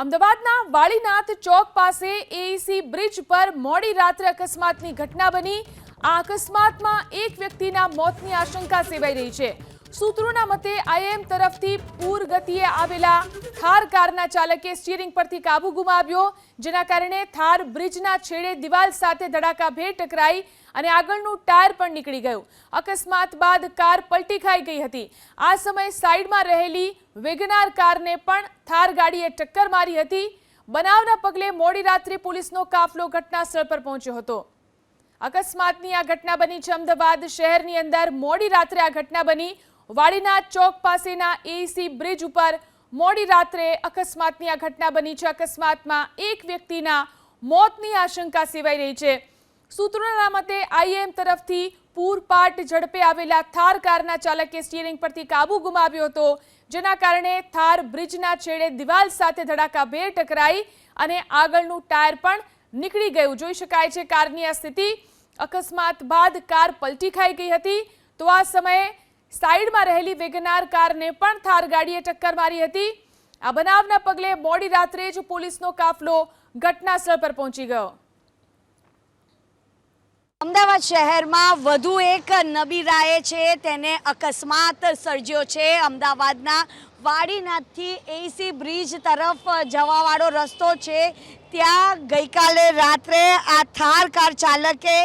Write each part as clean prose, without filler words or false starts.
અમદાવાદના વાળીનાથ ચોક પાસે AEC bridge પર મોડી રાત્રે અકસ્માતની ઘટના બની। આ અકસ્માતમાં એક વ્યક્તિના મોતની આશંકા સેવાઈ રહી છે। સૂત્રોના મતે આઈએમ તરફથી પૂર ગતિએ આવેલા થાર કારના ચાલકે સ્ટીયરિંગ પરથી કાબુ ગુમાવ્યો, જેના કારણે થાર બ્રિજના છેડે દિવાલ સાથે ધડાકાભેર ટકરાઈ અને આગળનું ટાયર પણ નીકળી ગયું। અકસ્માત બાદ કાર પલટી ખાઈ ગઈ હતી। આ સમયે સાઈડમાં રહેલી વેગનાર કારને પણ થાર ગાડીએ ટક્કર મારી હતી। બનાવના પગલે મોડી રાત્રે પોલીસનો કાફલો ઘટનાસ્થળ પર પહોંચ્યો હતો। અકસ્માતની આ ઘટના બની છે અમદાવાદ શહેરની અંદર। મોડી રાત્રે આ ઘટના બની વાળીનાથ ચોક પાસેના એઈસી બ્રિજ ઉપર મોડી રાત્રે અકસ્માતની આ ઘટના બની છે। અકસ્માતમાં એક વ્યક્તિના મોતની આશંકા સેવાઈ રહી છે। સૂત્રોના મતે આઈએમ તરફથી પૂરપાટ ઝડપે આવેલા થાર કારના ચાલકે સ્ટીયરિંગ પરથી કાબુ ગુમાવ્યો હતો, જેના કારણે થાર બ્રિજના છેડે દિવાલ સાથે ધડાકાભેર ટકરાઈ અને આગળનું ટાયર પણ નીકળી ગયું। જોઈ શકાય છે કારની આ સ્થિતિ। અકસ્માત બાદ કાર પલટી ખાઈ ગઈ હતી, તો આ સમયે સાઈડમાં રહેલી વેગનાર કારને પણ થાર ગાડીએ ટક્કર મારી હતી। આ બનાવના પગલે મોડી રાત્રે જ પોલીસનો કાફલો ઘટનાસ્થળ પર પહોંચી ગયો। અમદાવાદ શહેરમાં વધુ એક નબીરાએ છે તેને અકસ્માત સર્જ્યો છે। અમદાવાદના વાડીનાથથી એઈસી બ્રિજ તરફ જવાવાળો રસ્તો છે, ત્યાં ગઈકાલે રાત્રે આ થાર કાર ચાલકે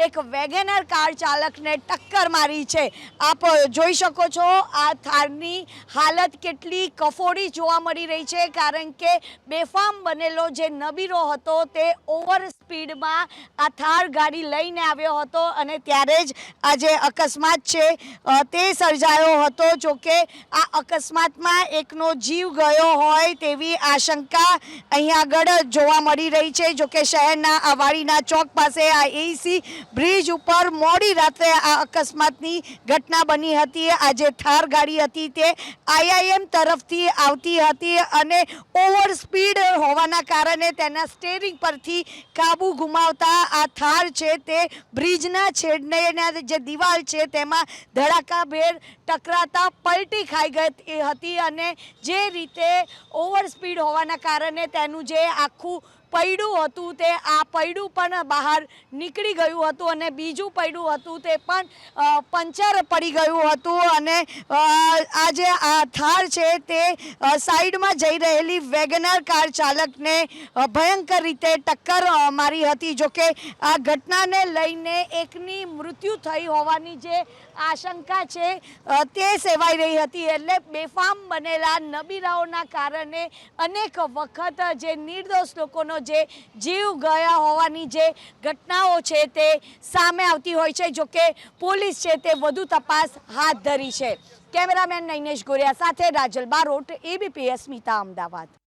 એક વેગેનર કાર ચાલકને ટક્કર મારી છે। આપ જોઈ શકો છો આ થારની હાલત કેટલી કફોડી જોવા મળી રહી છે, કારણ કે બેફામ બનેલો જે નબીરો હતો તે ઓવર સ્પીડમાં આ થાર ગાડી લઈને આવ્યો હતો અને ત્યારે જ આ જે અકસ્માત છે તે સર્જાયો હતો। જોકે આ અકસ્માતમાં એકનો જીવ ગયો હોય તેવી આશંકા અહીંયા આગળ જોવા મળી રહી છે। જોકે શહેરના વાળીના ચોક પાસે આ એઈસી બ્રિજ ઉપર મોડી રાત્રે આ અકસ્માતની ઘટના બની હતી। આ જે થાર ગાડી હતી તે આઈઆઈએમ તરફથી આવતી હતી અને ઓવર સ્પીડ હોવાના કારણે તેના સ્ટીયરિંગ પરથી કાબુ ગુમાવતા આ થાર છે તે બ્રિજના છેડના જે દિવાલ છે તેમાં ધડાકાભેર ટકરાતા પલટી ખાઈ ગઈ હતી અને જે રીતે ઓવર સ્પીડ હોવાના કારણે તેનું જે આખું પૈડું હતું તે આ પૈડું પણ બહાર નીકળી ગયું હતું અને બીજું પૈડું હતું તે પણ પંચર પડી ગયું હતું અને આ જે આ થાર છે તે સાઈડમાં જઈ રહેલી વેગનર કાર ચાલકને ભયંકર રીતે ટક્કર મારી હતી। જોકે આ ઘટનાને લઈને એકની મૃત્યુ થઈ હોવાની જે આશંકા છે તે સેવાઈ રહી હતી। એટલે બેફામ બનેલા નબીરાઓના કારણે અનેક વખત જે નિર્દોષ લોકોનો જે જીવ ગયા હોવાની જે ઘટનાઓ છે તે સામે આવતી હોય છે। જોકે પોલીસ છે તે વધુ તપાસ હાથ ધરી છે। કેમેરામેન નૈનેશ ગોરિયા સાથે રાજલ બારોટ, એબીપી અસ્મિતા, અમદાવાદ।